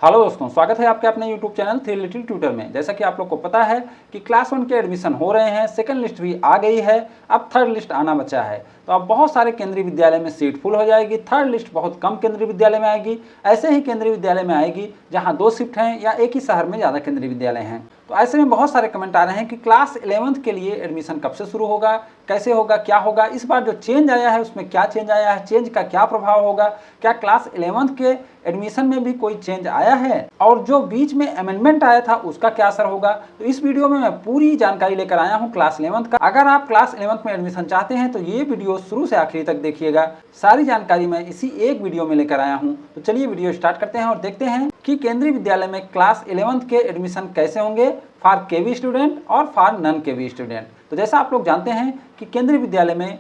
Hello दोस्तों, स्वागत है आपके अपने YouTube channel three little tutor में। जैसा कि आप लोग को पता है कि क्लास 1 के एडमिशन हो रहे हैं, सेकंड लिस्ट भी आ गई है, अब थर्ड लिस्ट आना बचा है। तो अब बहुत सारे केंद्रीय विद्यालय में सीट फुल हो जाएगी, थर्ड लिस्ट बहुत कम केंद्रीय विद्यालय में आएगी। ऐसे ही केंद्रीय विद्यालय में आएगी जहाँ 2 शिफ्ट हैं या एक ही शहर में ज़्यादा केंद्रीय विद्यालय हैं। तो ऐसे में बहुत सारे कमेंट आ रहे हैं कि क्लास 11th के लिए एडमिशन कब से शुरू होगा, कैसे होगा, क्या होगा, इस बार जो चेंज आया है उसमें क्या चेंज आया है, चेंज का क्या प्रभाव होगा, क्या क्लास 11th के एडमिशन में भी कोई चेंज आया है और जो बीच में अमेंडमेंट आया था उसका क्या असर होगा। तो इस वीडियो में मैं पूरी जानकारी लेकर आया हूं क्लास 11th का। अगर आप क्लास 11th में एडमिशन चाहते हैं तो ये वीडियो शुरू से आखिरी तक देखिएगा। सारी जानकारी मैं इसी एक वीडियो में लेकर आया हूं। तो चलिए वीडियो स्टार्ट करते हैं और देखते हैं कि केंद्रीय विद्यालय में क्लास 11th के एडमिशन कैसे होंगे फॉर केवी स्टूडेंट और फॉर नॉन केवी स्टूडेंट। तो जैसा आप लोग जानते हैं कि केंद्रीय विद्यालय में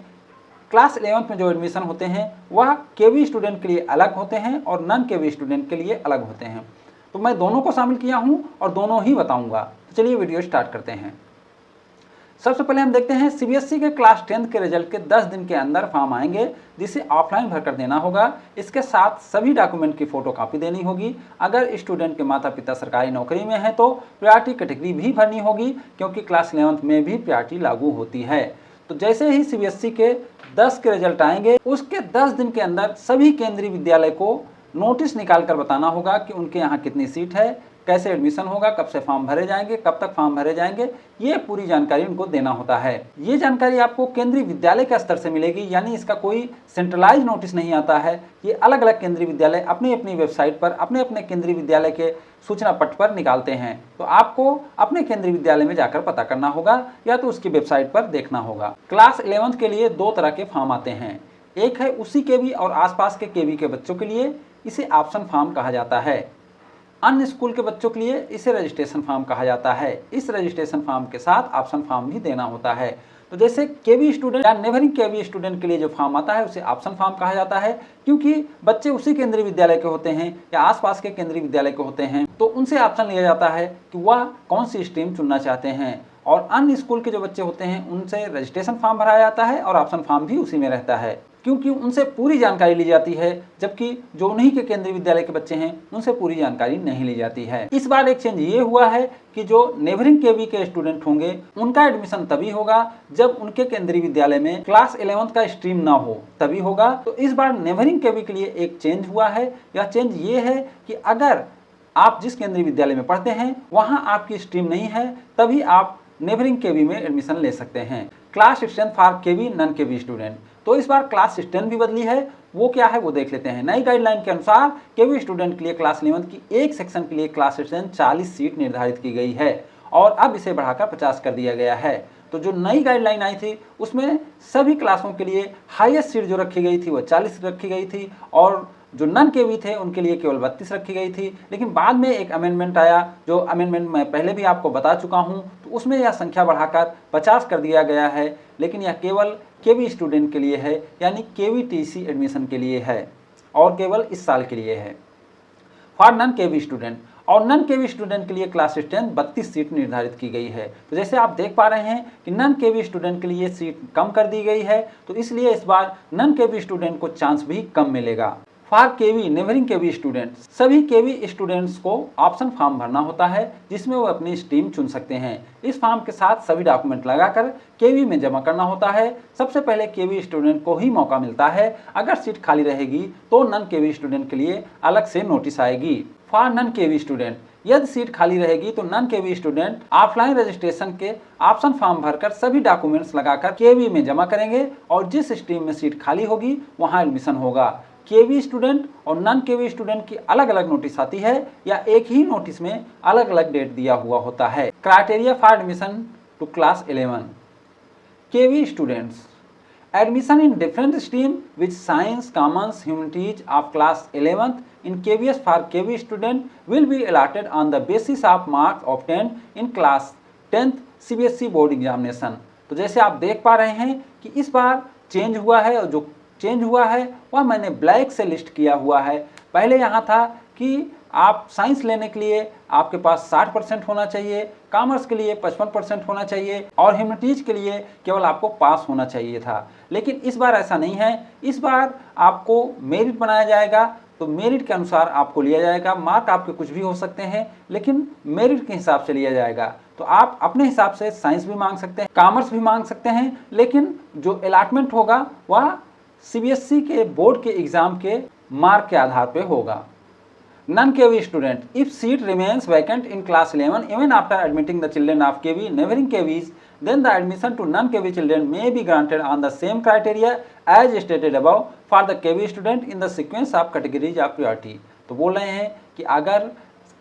क्लास 11th में जो एडमिशन होते हैं वह केवी स्टूडेंट के लिए अलग होते हैं और नॉन केवी स्टूडेंट के लिए अलग होते हैं। तो मैं दोनों को शामिल किया हूं और दोनों ही बताऊंगा। तो चलिए वीडियो स्टार्ट करते हैं। सबसे पहले हम देखते हैं सीबीएसई के क्लास 10th के रिजल्ट के 10 दिन के अंदर फॉर्म आएंगे जिसे ऑफलाइन भरकर देना होगा। इसके साथ सभी डॉक्यूमेंट की फोटो कॉपी देनी होगी। अगर स्टूडेंट के माता पिता सरकारी नौकरी में हैं तो प्रायोरिटी कैटेगरी भी भरनी होगी क्योंकि क्लास 11th में भी प्रायोरिटी लागू होती है। तो जैसे ही सीबीएसई के 10 के रिजल्ट आएंगे उसके 10 दिन के अंदर सभी केंद्रीय विद्यालय को नोटिस निकाल कर बताना होगा कि उनके यहाँ कितनी सीट है, कैसे एडमिशन होगा, कब से फॉर्म भरे जाएंगे, कब तक फॉर्म भरे जाएंगे, ये पूरी जानकारी उनको देना होता है। ये जानकारी आपको केंद्रीय विद्यालय के स्तर से मिलेगी, यानी इसका कोई सेंट्रलाइज नोटिस नहीं आता है। ये अलग अलग केंद्रीय विद्यालय अपनी अपनी वेबसाइट पर अपने अपने केंद्रीय विद्यालय के सूचना पट पर निकालते हैं। तो आपको अपने केंद्रीय विद्यालय में जाकर पता करना होगा या तो उसकी वेबसाइट पर देखना होगा। क्लास 11th के लिए 2 तरह के फॉर्म आते हैं। एक है उसी केवी और आसपास के केवी के बच्चों के लिए, इसे ऑप्शन फॉर्म कहा जाता है। अन्य स्कूल के बच्चों के लिए इसे रजिस्ट्रेशन फॉर्म कहा जाता है। इस रजिस्ट्रेशन फॉर्म के साथ ऑप्शन फॉर्म भी देना होता है। तो जैसे केवी स्टूडेंट या नेबरिंग केवी स्टूडेंट के लिए जो फॉर्म आता है उसे ऑप्शन फॉर्म कहा जाता है क्योंकि बच्चे उसी केंद्रीय विद्यालय के होते हैं या आसपास के केंद्रीय विद्यालय के होते हैं। तो उनसे ऑप्शन लिया जाता है कि वह कौन सी स्ट्रीम चुनना चाहते हैं। और अन्य स्कूल के जो बच्चे होते हैं उनसे रजिस्ट्रेशन फॉर्म भराया जाता है और ऑप्शन फॉर्म भी उसी में रहता है क्योंकि उनसे पूरी जानकारी ली जाती है, जबकि जो उन्हीं के केंद्रीय विद्यालय के बच्चे हैं उनसे पूरी जानकारी नहीं ली जाती है। इस बार एक चेंज ये हुआ है कि जो नेबरिंग केवी के स्टूडेंट होंगे उनका एडमिशन तभी होगा जब उनके केंद्रीय विद्यालय में क्लास 11th का स्ट्रीम ना हो, तभी होगा। तो इस बार नेबरिंग केवी के लिए एक चेंज हुआ है। यह चेंज ये है कि अगर आप जिस केंद्रीय विद्यालय में पढ़ते हैं वहाँ आपकी स्ट्रीम नहीं है तभी आप नेबरिंग केवी में एडमिशन ले सकते हैं। Class 10 for KV non KV student. तो इस बार क्लास 10 भी बदली है। वो क्या है वो देख लेते हैं। नई गाइडलाइन के अनुसार केवी स्टूडेंट के लिए क्लास 11th की एक सेक्शन के लिए क्लास 10 40 सीट निर्धारित की गई है और अब इसे बढ़ाकर 50 कर दिया गया है। तो जो नई गाइडलाइन आई थी उसमें सभी क्लासों के लिए हाईएस्ट सीट जो रखी गई थी वो 40 रखी गई थी और जो नॉन केवी थे उनके लिए केवल 32 रखी गई थी। लेकिन बाद में एक अमेंडमेंट आया, जो अमेंडमेंट मैं पहले भी आपको बता चुका हूं, तो उसमें यह संख्या बढ़ाकर 50 कर दिया गया है। लेकिन यह केवल केवी स्टूडेंट के लिए है, यानी केवीटीसी एडमिशन के लिए है और केवल इस साल के लिए है। फॉर नॉन केवी स्टूडेंट और नॉन केवी स्टूडेंट के लिए क्लास 10 32 सीट निर्धारित की गई है। तो जैसे आप देख पा रहे हैं कि नॉन केवी स्टूडेंट के लिए सीट कम कर दी गई है, तो इसलिए इस बार नॉन केवी स्टूडेंट को चांस भी कम मिलेगा। For KV neighbouring KV students, सभी केवी स्टूडेंट्स को ऑप्शन फॉर्म भरना होता है जिसमें वो अपनी स्ट्रीम चुन सकते हैं। इस फॉर्म के साथ सभी डॉक्यूमेंट लगाकर केवी में जमा करना होता है। सबसे पहले केवी स्टूडेंट को ही मौका मिलता है। अगर सीट खाली रहेगी तो नॉन केवी स्टूडेंट के लिए अलग से नोटिस आएगी। फॉर नॉन केवी स्टूडेंट, यदि सीट खाली रहेगी तो non KV student offline registration के ऑप्शन फॉर्म भरकर सभी डॉक्यूमेंट्स लगाकर केवी में जमा करेंगे और जिस स्ट्रीम में सीट खाली होगी वहां एडमिशन होगा। केवी स्टूडेंट और नॉन केवी स्टूडेंट की अलग अलग नोटिस आती है या एक ही नोटिस में अलग अलग डेट दिया हुआ होता है। Criteria for admission to class 11 KV students, admission in different stream which science, commerce, humanities of class 11th in KVS for KV student will be allotted on the basis of marks obtained in class 10th CBSE board examination. तो जैसे आप देख पा रहे हैं कि इस बार change हुआ है और जो चेंज हुआ है वह मैंने ब्लैक से लिस्ट किया हुआ है। पहले यहाँ था कि आप साइंस लेने के लिए आपके पास 60% होना चाहिए, कॉमर्स के लिए 55% होना चाहिए और ह्यूमैनिटीज के लिए केवल आपको पास होना चाहिए था। लेकिन इस बार ऐसा नहीं है। इस बार आपको मेरिट बनाया जाएगा तो मेरिट के अनुसार आपको लिया जाएगा। मार्क आपके कुछ भी हो सकते हैं, लेकिन मेरिट के हिसाब से लिया जाएगा। तो आप अपने हिसाब से साइंस भी मांग सकते हैं, कॉमर्स भी मांग सकते हैं, लेकिन जो अलॉटमेंट होगा वह CBSE के बोर्ड के एग्जाम के मार्क के आधार पर होगा। Non KV student, if seat remains vacant in class 11 even after admitting the children of KV neighbouring KVs, then the admission to non-KV children may be granted on the same criteria as stated above for the KV student in the sequence of categories of priority। तो बोल रहे हैं कि अगर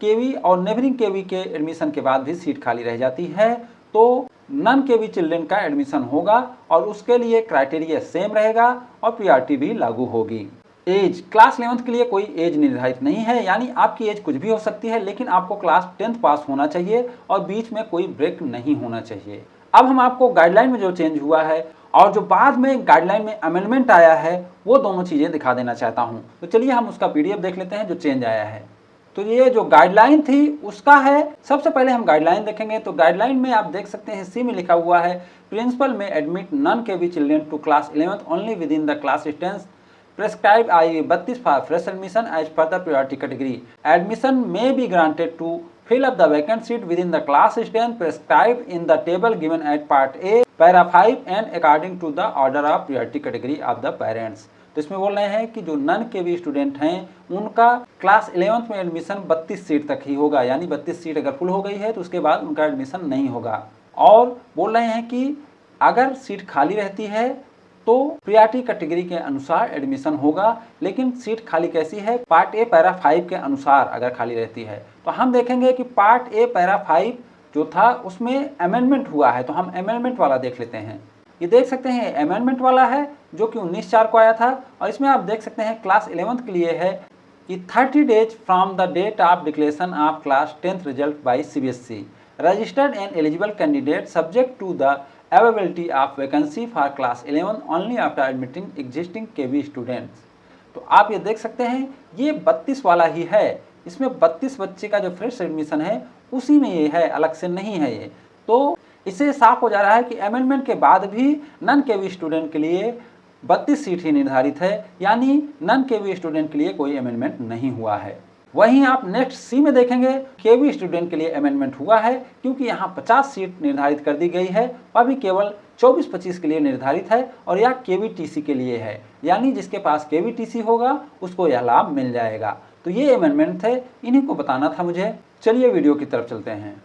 KV और neighbouring KV के admission के बाद भी सीट खाली रह जाती है तो नॉन KV चिल्ड्रेन का एडमिशन होगा और उसके लिए क्राइटेरिया सेम रहेगा और प्रायोरिटी भी लागू होगी। एज, क्लास 11th के लिए कोई एज निर्धारित नहीं है, यानी आपकी एज कुछ भी हो सकती है, लेकिन आपको क्लास 10th पास होना चाहिए और बीच में कोई ब्रेक नहीं होना चाहिए। अब हम आपको गाइडलाइन में जो चेंज हुआ है और जो बाद में गाइडलाइन में अमेंडमेंट आया है वो दोनों चीज़ें दिखा देना चाहता हूं। तो चलिए हम उसका PDF देख लेते हैं जो चेंज आया है। तो ये जो गाइडलाइन थी उसका है, सबसे पहले हम गाइडलाइन देखेंगे। तो गाइडलाइन में आप देख सकते हैं C में लिखा हुआ है, प्रिंसिपल में admit non KV children to class 11th only within the class 10th prescribed I-32 for fresh admission as per the priority category. Admission may be granted to fill up the vacant seat within the class strength prescribed in the table given at part A, para 5 and according to the order of priority category of the parents। तो इसमें बोल रहे हैं कि जो non KV student हैं उनका class 11th में एडमिशन 32 सीट तक ही होगा, यानी 32 सीट अगर फुल हो गई है तो उसके बाद उनका एडमिशन नहीं होगा। और बोल रहे हैं कि अगर सीट खाली रहती है तो प्रायोरिटी कैटेगरी के अनुसार एडमिशन होगा, लेकिन सीट खाली कैसी है, पार्ट A पैरा 5 के अनुसार अगर खाली रहती है। तो हम देखेंगे कि पार्ट A पैरा 5 जो था उसमें अमेंडमेंट हुआ है, तो हम अमेंडमेंट वाला देख लेते हैं। ये देख सकते हैं अमेंडमेंट वाला है जो कि 19/4 को आया था और इसमें आप देख सकते हैं क्लास 11th के लिए है कि 30 days from the date of declaration of class 10th result by CBSE registered and eligible candidate subject to the availability of vacancy for class 11 only after admitting existing KV students। तो आप ये देख सकते हैं ये 32 वाला ही है, इसमें 32 बच्चे का जो फ्रेश एडमिशन है उसी में ये है, अलग से नहीं है ये। तो इससे साफ हो जा रहा है कि अमेंडमेंट के बाद भी नॉन KV स्टूडेंट के लिए 32 सीट ही निर्धारित है, यानी नॉन KV स्टूडेंट के लिए कोई अमेंडमेंट नहीं हुआ है। वहीं आप नेक्स्ट C में देखेंगे KV स्टूडेंट के लिए अमेंडमेंट हुआ है, क्योंकि यहाँ 50 सीट निर्धारित कर दी गई है, अभी केवल 24-25 के लिए निर्धारित है और यह KVTC के लिए है, यानी जिसके पास KVTC होगा उसको यह लाभ मिल जाएगा। तो ये अमेंडमेंट थे, इन्हीं को बताना था मुझे। चलिए वीडियो की तरफ चलते हैं।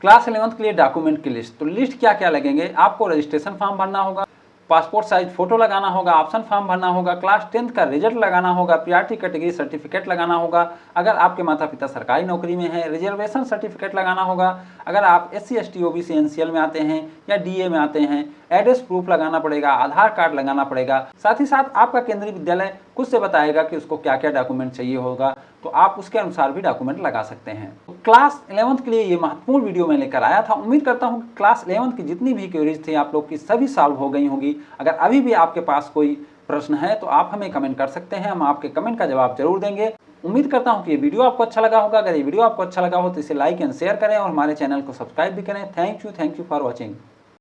क्लास 11th के लिए डॉक्यूमेंट की लिस्ट, तो लिस्ट क्या क्या लगेंगे, आपको रजिस्ट्रेशन फॉर्म भरना होगा, पासपोर्ट साइज फोटो लगाना होगा, ऑप्शन फॉर्म भरना होगा, क्लास 10th का रिजल्ट लगाना होगा, प्रायोरिटी कैटेगरी सर्टिफिकेट लगाना होगा, अगर आपके माता पिता सरकारी नौकरी में हैं रिजर्वेशन सर्टिफिकेट लगाना होगा, अगर आप SC ST OBC NCL में आते हैं या DA में आते हैं एड्रेस प्रूफ लगाना पड़ेगा, आधार कार्ड लगाना पड़ेगा। साथ ही साथ आपका केंद्रीय विद्यालय खुद से बताएगा कि उसको क्या क्या डॉक्यूमेंट चाहिए होगा, तो आप उसके अनुसार भी डॉक्यूमेंट लगा सकते हैं। तो क्लास 11th के लिए ये महत्वपूर्ण वीडियो मैं लेकर आया था। उम्मीद करता हूँ कि क्लास 11th की जितनी भी क्वेरीज थी आप लोग की सभी सॉल्व हो गई होंगी। अगर अभी भी आपके पास कोई प्रश्न है तो आप हमें कमेंट कर सकते हैं, हम आपके कमेंट का जवाब जरूर देंगे। उम्मीद करता हूँ कि ये वीडियो आपको अच्छा लगा होगा। अगर ये वीडियो आपको अच्छा लगा हो तो इसे लाइक एंड शेयर करें और हमारे चैनल को सब्सक्राइब भी करें। Thank you for watching.